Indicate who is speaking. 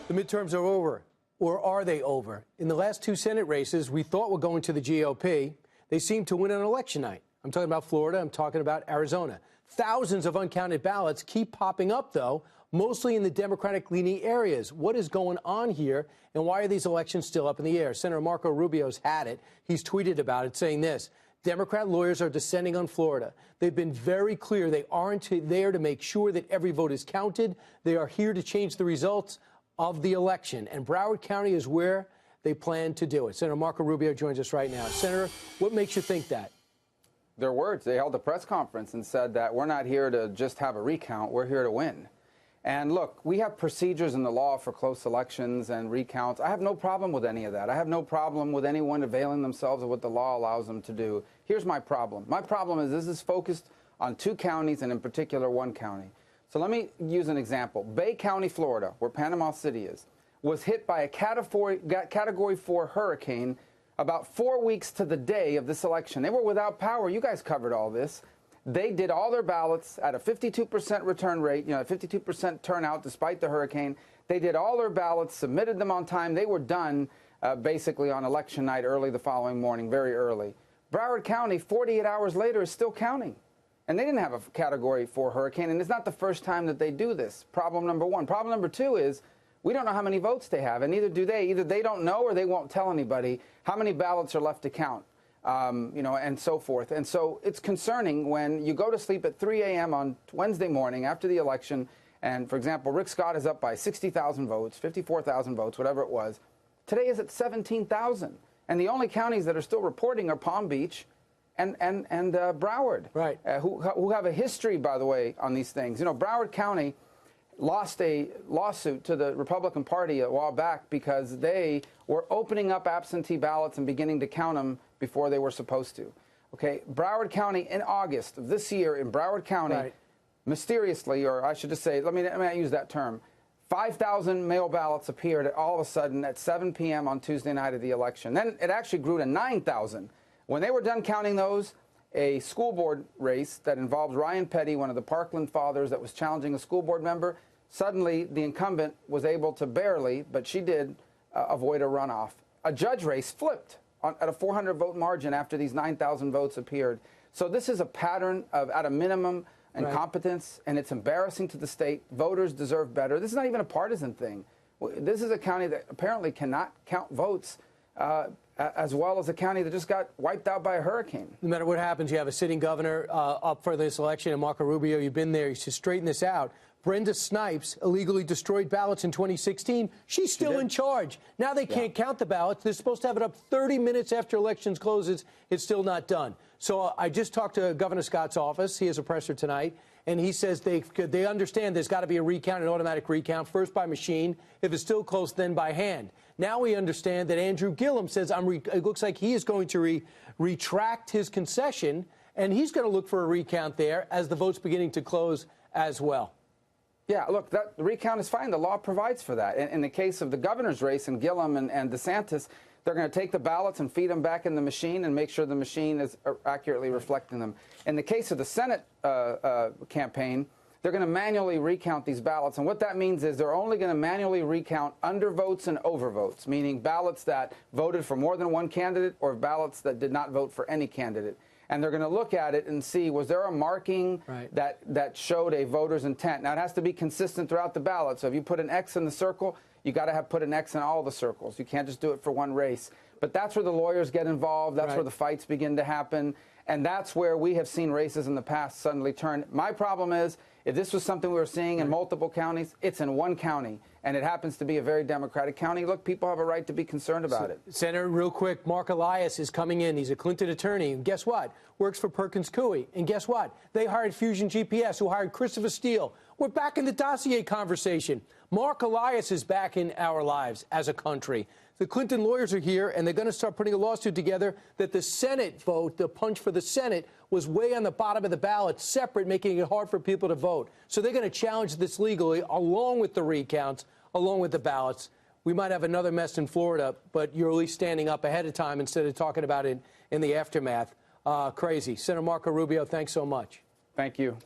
Speaker 1: The midterms are over, or are they over? In the last two Senate races we thought were going to the GOP, they seemed to win on election night. I'm talking about Florida, I'm talking about Arizona. Thousands of uncounted ballots keep popping up, though, mostly in the Democratic-leaning areas. What is going on here, and why are these elections still up in the air? Senator Marco Rubio's had it. He's tweeted about it, saying this: Democrat lawyers are descending on Florida. They've been very clear they aren't there to make sure that every vote is counted. They are here to change the results of the election, and Broward County is where they plan to do it. Senator Marco Rubio joins us right now. Senator, what makes you think that?
Speaker 2: Their words. They held a press conference and said that we're not here to just have a recount, we're here to win. And look, we have procedures in the law for close elections and recounts. I have no problem with any of that. I have no problem with anyone availing themselves of what the law allows them to do. Here's my problem. My problem is this is focused on two counties, and in particular one county. So let me use an example. Bay County, Florida, where Panama City is, was hit by a Category 4 hurricane about 4 weeks to the day of this election. They were without power. You guys covered all this. They did all their ballots at a 52% return rate, 52% turnout despite the hurricane. They did all their ballots, submitted them on time. They were done basically on election night early the following morning, very early. Broward County, 48 hours later, is still counting. And they didn't have a Category 4 hurricane, and it's not the first time that they do this. Problem number one. Problem number two is we don't know how many votes they have, and neither do they. Either they don't know or they won't tell anybody how many ballots are left to count, and so forth. And so it's concerning when you go to sleep at 3 a.m. on Wednesday morning after the election, and, for example, Rick Scott is up by 60,000 votes, 54,000 votes, whatever it was. Today is at 17,000. And the only counties that are still reporting are Palm Beach and Broward,
Speaker 1: right?
Speaker 2: Who have a history, by the way, on these things. Broward County lost a lawsuit to the Republican Party a while back because they were opening up absentee ballots and beginning to count them before they were supposed to. Okay, Broward County in August of this year, in Broward County, right, mysteriously, or I should just say, let me not use that term, 5,000 mail ballots appeared all of a sudden at 7 p.m. on Tuesday night of the election. Then it actually grew to 9,000. When they were done counting those, a school board race that involved Ryan Petty, one of the Parkland fathers that was challenging a school board member, suddenly the incumbent was able to barely, but she did, avoid a runoff. A judge race flipped at a 400-vote margin after these 9,000 votes appeared. So this is a pattern of, at a minimum, incompetence, and it's embarrassing to the state. Voters deserve better. This is not even a partisan thing. This is a county that apparently cannot count votes, as well as a county that just got wiped out by a hurricane.
Speaker 1: No matter what happens, you have a sitting governor up for this election, and Marco Rubio, you've been there. You should straighten this out. Brenda Snipes illegally destroyed ballots in 2016. She's still in charge. Now they can't count the ballots. They're supposed to have it up 30 minutes after elections closes. It's still not done. So I just talked to Governor Scott's office. He has a presser tonight. And he says they understand there's got to be a recount, an automatic recount, first by machine. If it's still close, then by hand. Now we understand that Andrew Gillum says it looks like he is going to retract his concession, and he's going to look for a recount there as the vote's beginning to close as well.
Speaker 2: Yeah, look, the recount is fine. The law provides for that. In the case of the governor's race and Gillum and DeSantis, they're going to take the ballots and feed them back in the machine and make sure the machine is accurately reflecting them. In the case of the Senate campaign, they're going to manually recount these ballots. And what that means is they're only going to manually recount undervotes and overvotes, meaning ballots that voted for more than one candidate or ballots that did not vote for any candidate. And they're going to look at it and see, was there a marking that showed a voter's intent? Now, it has to be consistent throughout the ballot. So if you put an X in the circle, you got to have put an X in all the circles. You can't just do it for one race. But that's where the lawyers get involved. That's where the fights begin to happen. And that's where we have seen races in the past suddenly turn. My problem is, if this was something we were seeing in multiple counties, it's in one county, and it happens to be a very Democratic county. Look, people have a right to be concerned about it.
Speaker 1: Senator, real quick, Mark Elias is coming in. He's a Clinton attorney. And guess what? Works for Perkins Coie. And guess what? They hired Fusion GPS, who hired Christopher Steele. We're back in the dossier conversation. Mark Elias is back in our lives as a country. The Clinton lawyers are here, and they're going to start putting a lawsuit together that the Senate vote, the punch for the Senate, was way on the bottom of the ballot, separate, making it hard for people to vote. So they're going to challenge this legally, along with the recounts, along with the ballots. We might have another mess in Florida, but you're at least standing up ahead of time instead of talking about it in the aftermath. Crazy. Senator Marco Rubio, thanks so much.
Speaker 2: Thank you.